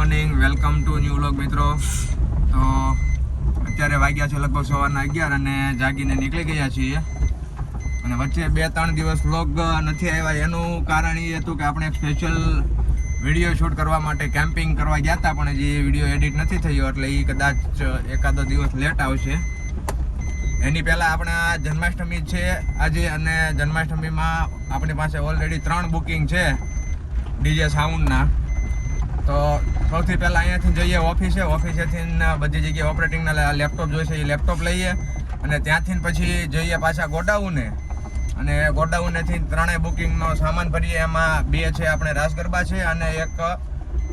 Morning, welcome to new vlog મિત્રો. તો અત્યારે વાગ્યા છે લગભગ સવારના 11 અને જાગીને નીકળી ગયા છીએ. અને વચ્ચે 2-3 દિવસ વ્લોગ નથી આવ્યા. એનું કારણ એ હતું કે આપણે એક સ્પેશિયલ વિડીયો શૂટ કરવા માટે કેમ્પિંગ કરવા ગયા હતા, પણ હજી વિડીયો એડિટ નથી થયો, એટલે એ કદાચ એકાદો દિવસ લેટ આવશે. એની પહેલાં આપણા જન્માષ્ટમી છે આજે, અને જન્માષ્ટમીમાં આપણી પાસે ઓલરેડી 3 બુકિંગ છે ડીજે સાઉન્ડના. તો સૌથી પહેલાં અહીંયાથી જઈએ ઓફિસેથી બધી જગ્યાએ ઓપરેટિંગના લેપટોપ જોઈશે, એ લેપટોપ લઈએ અને ત્યાંથી પછી જઈએ પાછા ગોડાઉને. અને ગોડાઉનેથી 3 બુકિંગનો સામાન ભરીએ. એમાં 2 છે આપણે રાસ ગરબા છે, અને એક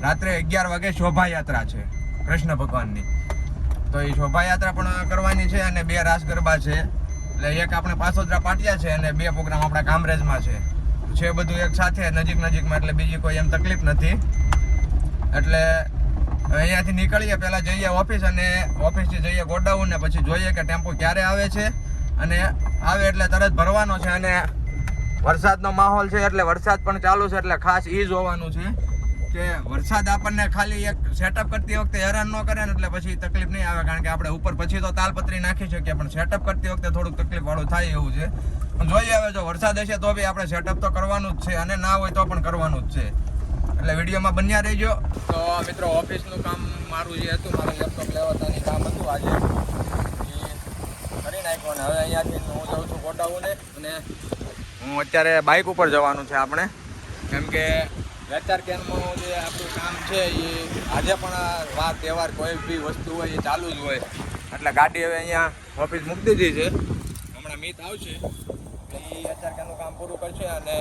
રાત્રે 11 વાગે શોભાયાત્રા છે કૃષ્ણ ભગવાનની. તો એ શોભાયાત્રા પણ કરવાની છે, અને 2 રાસ ગરબા છે. એટલે એક આપણે પાસોદરા પાટિયા છે અને 2 પ્રોગ્રામ આપણા કામરેજમાં છે બધું એક સાથે નજીકમાં, એટલે બીજી કોઈ એમ તકલીફ નથી. એટલે અહીંયાથી નીકળીએ, પહેલાં જઈએ ઓફિસ, અને ઓફિસથી જઈએ ગોડાઉન, ને પછી જોઈએ કે ટેમ્પો ક્યારે આવે છે. અને આવે એટલે તરત ભરવાનો છે. અને વરસાદનો માહોલ છે, એટલે વરસાદ પણ ચાલુ છે, એટલે ખાસ એ જોવાનું છે કે વરસાદ આપણને ખાલી એક સેટઅપ કરતી વખતે હેરાન ન કરે ને, એટલે પછી તકલીફ નહીં આવે. કારણ કે આપણે ઉપર પછી તો તાલપત્રી નાખી શકીએ, પણ સેટઅપ કરતી વખતે થોડુંક તકલીફવાળું થાય એવું છે. પણ જોઈએ હવે, જો વરસાદ હશે તો બી આપણે સેટઅપ તો કરવાનું જ છે, અને ના હોય તો પણ કરવાનું જ છે. એટલે વિડીયોમાં બન્યા રહેજો. તો મિત્રો, ઓફિસનું કામ મારું જે હતું, મારે લેપટોપ લેવાતાની કામ હતું આજે, એ કરી નાખ્યું. અને હવે અહીંયાથી હું જાઉં છું ગોડાઉને, અને હું અત્યારે બાઇક ઉપર જવાનું છે આપણે, કેમ કે વેચાર કેનમાં જે આપણું કામ છે એ આજે પણ વાર તહેવાર કોઈ બી વસ્તુ હોય એ ચાલુ જ હોય. એટલે ગાડી હવે અહીંયા ઓફિસ મૂકી દીધી છે. હમણાં મિત આવશે, એ વેચાર કેનું કામ પૂરું કરશે. અને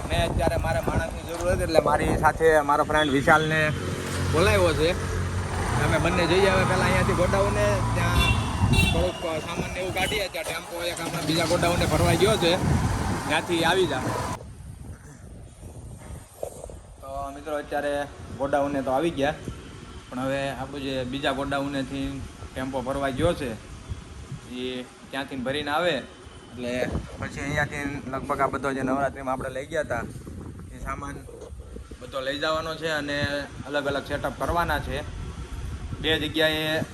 મેં અત્યારે મારે માણસની જરૂર હતી, એટલે મારી સાથે મારો ફ્રેન્ડ વિશાલને બોલાવ્યો છે. અમે બંને જઈએ હવે પહેલાં અહીંયાથી ગોડાઉને, ત્યાં થોડુંક સામાન એવું કાઢીએ. ત્યાં ટેમ્પો એક આપણા બીજા ગોડાઉને ભરવા ગયો છે, ત્યાંથી આવી જા. તો મિત્રો, અત્યારે ગોડાઉને તો આવી ગયા, પણ હવે આપણું જે બીજા ગોડાઉનેથી ટેમ્પો ભરવા ગયો છે, એ ત્યાંથી ભરીને આવે એટલે પછી અહીંયાથી લગભગ આ બધો જે નવરાત્રિમાં આપણે લઈ ગયા હતા એ સામાન બધો લઈ જવાનો છે, અને અલગ અલગ સેટઅપ કરવાના છે. 2 જગ્યાએ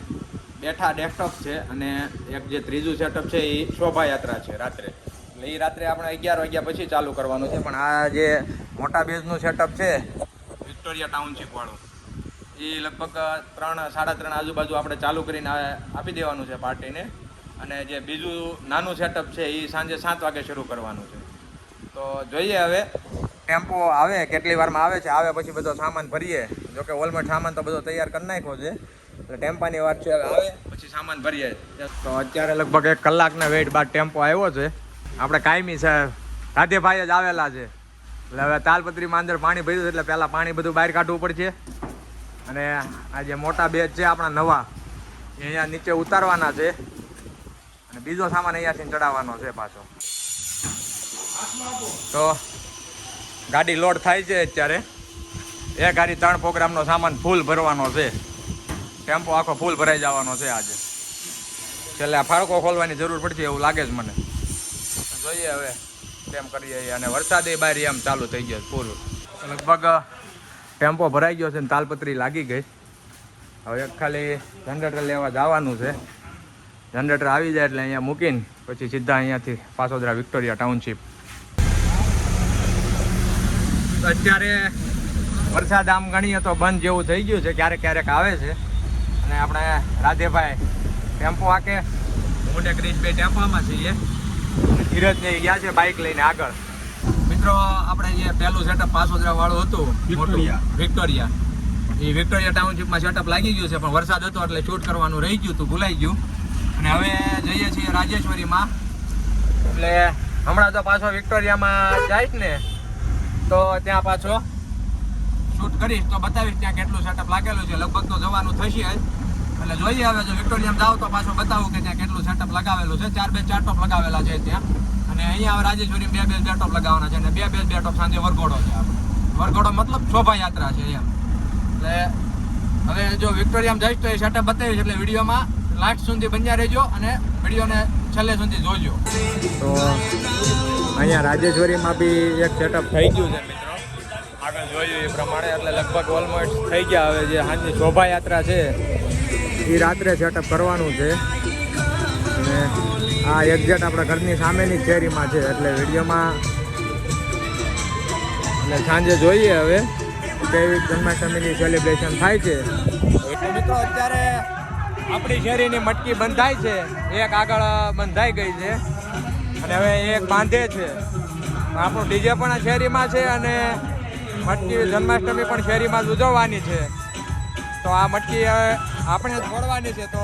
બેઠા ડેસ્કટોપ છે, અને એક જે ત્રીજું સેટઅપ છે એ શોભાયાત્રા છે રાત્રે. એટલે એ રાત્રે આપણે 11 વાગ્યા પછી ચાલુ કરવાનું છે. પણ આ જે મોટા બેઝનું સેટઅપ છે વિક્ટોરિયા ટાઉનશીપ વાળું, એ લગભગ 3-3:30 આજુબાજુ આપણે ચાલુ કરીને આપી દેવાનું છે પાર્ટીને. અને જે બીજું નાનું સેટઅપ છે એ સાંજે 7 વાગે શરૂ કરવાનું છે. તો જોઈએ હવે ટેમ્પો આવે કેટલી વારમાં આવે છે. આવે પછી બધો સામાન ભરીએ. જોકે ઓલમોસ્ટ સામાન તો બધો તૈયાર કરી નાખ્યો છે, એટલે ટેમ્પાની વાત છે. આવે પછી સામાન ભરીએ. તો અત્યારે લગભગ 1 કલાકના વેઇટ બાદ ટેમ્પો આવ્યો છે. આપણે કાયમી છે રાધેભાઈ જ આવેલા છે, એટલે હવે તાલપત્રીમાં અંદર પાણી ભર્યું છે, એટલે પહેલાં પાણી બધું બહાર કાઢવું પડશે. અને આ જે મોટા બેજ છે આપણા નવા, એ અહીંયા નીચે ઉતારવાના છે, અને બીજો સામાન અહીંયાથી ચડાવવાનો છે પાછો. તો ગાડી લોડ થાય છે અત્યારે. એક ગાડી 3 પ્રોગ્રામનો સામાન ફૂલ ભરવાનો છે. ટેમ્પો આખો ફૂલ ભરાઈ જવાનો છે આજે. છેલ્લે આ ફાળકો ખોલવાની જરૂર પડશે એવું લાગે છે મને. જોઈએ હવે કેમ કરીએ. અને વરસાદે બહાર એમ ચાલુ થઈ ગયો પૂરું. લગભગ ટેમ્પો ભરાઈ ગયો છે ને તાલપત્રી લાગી ગઈ. હવે એક ખાલી જનરેટર લેવા જવાનું છે. જનરેટર આવી જાય એટલે અહીંયા મૂકીને પછી સીધા અહીંયાથી પાસોદરા વિક્ટોરિયા ટાઉનશીપ. અત્યારે વરસાદ આમ ગણીએ તો બંધ જેવું થઈ ગયું છે, ક્યારેક આવે છે. અને આપણે રાધેભાઈ ટેમ્પો હાકે, હું ને ક્રિશભાઈ ટેમ્પામાં છીએ. ધીરજને ગયા છે બાઇક લઈને આગળ. મિત્રો, આપણે જે પહેલું સેટઅપ પાસોદરા વાળું હતું વિક્ટોરિયા, એ વિક્ટોરિયા ટાઉનશીપમાં સેટઅપ લાગી ગયું છે, પણ વરસાદ હતો એટલે શૂટ કરવાનું રહી ગયું હતું, ભૂલાઈ ગયું. અને હવે જઈએ છીએ રાજેશ્વરીમાં. એટલે હમણાં તો પાછો વિક્ટોરિયામાં જઈશ ને, તો ત્યાં પાછો શૂટ કરીશ, તો બતાવીશ ત્યાં કેટલું સેટઅપ લાગેલું છે. લગભગ તો જવાનું થશે જ. એટલે જોઈએ હવે, જો વિક્ટોરિયામાં જાવ તો પાછું બતાવું કે ત્યાં કેટલું સેટઅપ લગાવેલું છે. 4 ટોપ લગાવેલા છે ત્યાં. અને અહીંયા હવે રાજેશ્વરીમાં 2 ટોપ લગાવવાના છે, અને 2 ટોપ સાંજે વરઘોડો છે. વરઘોડો મતલબ શોભાયાત્રા છે એમ. એટલે હવે જો વિક્ટોરિયામાં જઈશ તો એ સેટઅપ બતાવીશ, એટલે વિડીયોમાં લાસ્ટ સુધી બન્યા રહેજો અને વિડીયોને છેલ્લે સુધી જોજો. તો અહીંયા રાજેશ્વરીમાં બી એક સેટઅપ થઈ ગયું છે મિત્રો. આગળ તમે જોયું એ પ્રમાણે એટલે લગભગ ઓલમોસ્ટ થઈ ગયા. હવે જે સાંજની શોભાયાત્રા છે એ રાત્રે સેટઅપ કરવાનું છે અને આ એક્ઝેક્ટ આપણા ઘરની સામેની શેરીમાં છે એટલે વિડીયોમાં એટલે સાંજે જોઈએ હવે કેવી જન્માષ્ટમીની સેલિબ્રેશન થાય છે. મિત્રો અત્યારે આપણી શેરીની મટકી બંધાય છે, એક આગળ બંધાઈ ગઈ છે અને હવે એક બાંધે છે. આપણું ડીજે પણ આ શેરીમાં છે અને મટકી જન્માષ્ટમી પણ શેરીમાં જ ઉજવવાની છે. તો આ મટકી હવે આપણે ફોડવાની છે, તો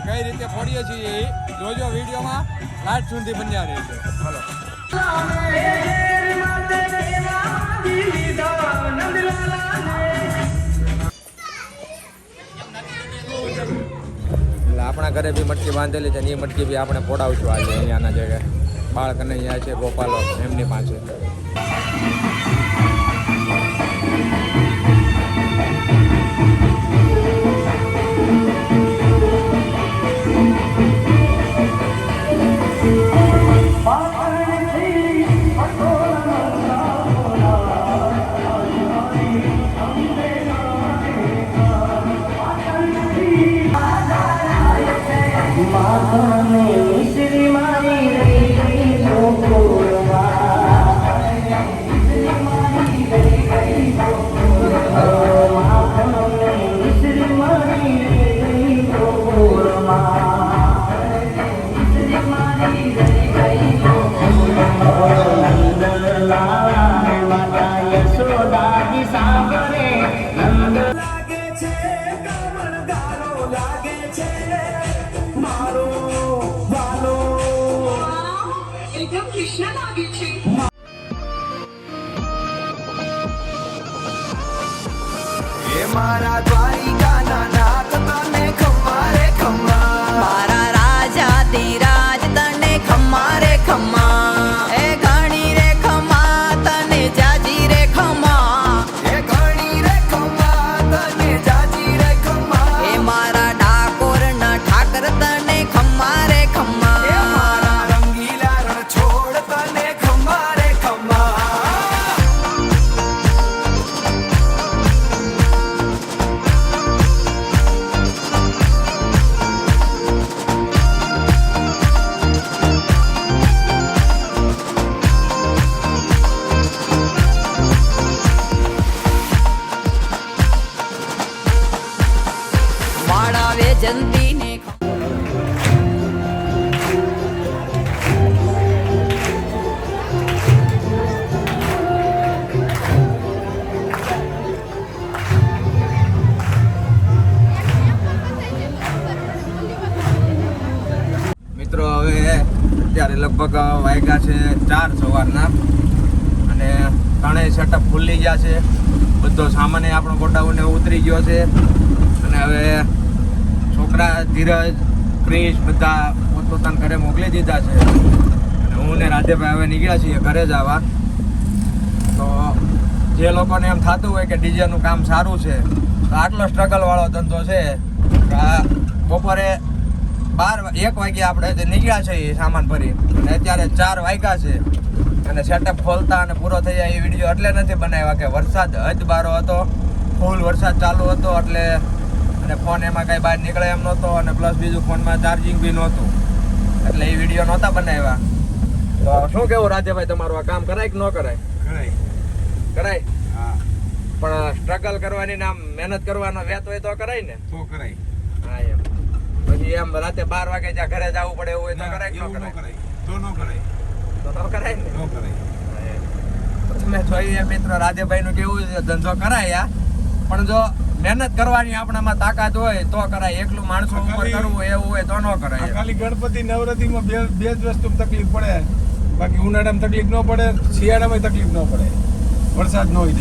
કઈ રીતે ફોડીએ છીએ એ જોજો વિડીયોમાં, લાસ્ટ સુધી બન્યા રહેશે. ચાલો એટલે આપણા ઘરે બી મટકી બાંધેલી છે ને એ મટકી બી આપણે ફોડાવશું આજે. અહીંયાના જે બાળક અહીંયા છે ગોપાલો એમની પાસે. મારા દ્વારિકાના નાથ તને ખમ્મા રે ખમ્મા, મારા રાજા ધીરાજ તને ખમ્મા રે ખમ્મા, એ ઘણી રે ખમ્મા તને જાજી રે ખમ્મા, એ ઘણી રે ખમ્મા તને જાજી રે ખમ્મા, એ મારા ડાકોર ના ઠાકર તને ખમ્મા રે ખમ્મા, એ મારા રંગીલા રણ છોડ તને ખમ્મા રે ખમ્મા. જંતીને મિત્રો હવે અત્યારે લગભગ વાગ્યા છે 4 સવારના અને ત્રણેય સેટઅપ ખુલ્લી ગયા છે. બધો સામાન આપણો ગોડાઉને ઉતરી ગયો છે અને હવે છોકરા ધીરજ પ્રિન્સ બધા પોતપોતાના ઘરે મોકલી દીધા છે અને હું ને રાધેભાઈ હવે નીકળ્યા છીએ ઘરે જ આવવા. તો જે લોકોને એમ થતું હોય કે ડીજેનું કામ સારું છે તો આટલો સ્ટ્રગલવાળો ધંધો છે. બપોરે 1 વાગ્યા આપણે જે નીકળ્યા છે એ સામાન ભરી અને અત્યારે 4 વાગ્યા છે અને સેટઅપ ખોલતા અને પૂરો થઈ જાય એ વિડીયો એટલે નથી બનાવ્યા કે વરસાદ હદબારો હતો, ફૂલ વરસાદ ચાલુ હતો એટલે અને ફોન એમાં કાંઈ બહાર નીકળે એમ નહોતો અને પ્લસ બીજું ફોનમાં ચાર્જિંગ બી નહોતું એટલે એ વિડીયો નહોતા બનાવ્યા. તો શું કેવું રાજેભાઈ, તમારું આ કામ કરાય કે ન કરાય? કરાય. હા, પણ સ્ટ્રગલ કરવાની નામ મહેનત કરવાનો વેત હોય તો કરાય ને? તો કરાય. હા એમ. પછી એમ રાતે 12 વાગે જ્યાં ઘરે જવું પડે એવું હોય તો કરાય કે ન કરાય? તો ન કરાય. તો કરાય ને? ન કરાય. તમે જોઈએ મિત્રો રાધેભાઈ નું કેવું છે, ધંધો કરાય પણ જો મહેનત કરવાની આપણામાં તાકાત હોય તો કરાય. એકલું માણસો ઉપર કરવું એવું હોય તો ન કરાય. ખાલી ગણપતિ નવરાત્રીમાં બે જ વસ્તુ તકલીફ પડે, બાકી ઉનાળામાં તકલીફ ન પડે, શિયાળામાં તકલીફ ન પડે, વરસાદ ન હોય.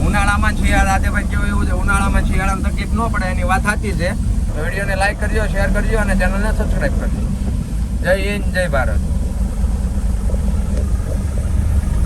ઉનાળામાં શિયાળા રાધેભાઈ કેવું એવું છે, ઉનાળામાં શિયાળામાં તકલીફ ન પડે એની વાત સાચી છે. વિડીયોને લાઈક કરજો, શેર કરજો અને ચેનલને સબસ્ક્રાઈબ કરજો. જય હિન્દ, જય ભારત.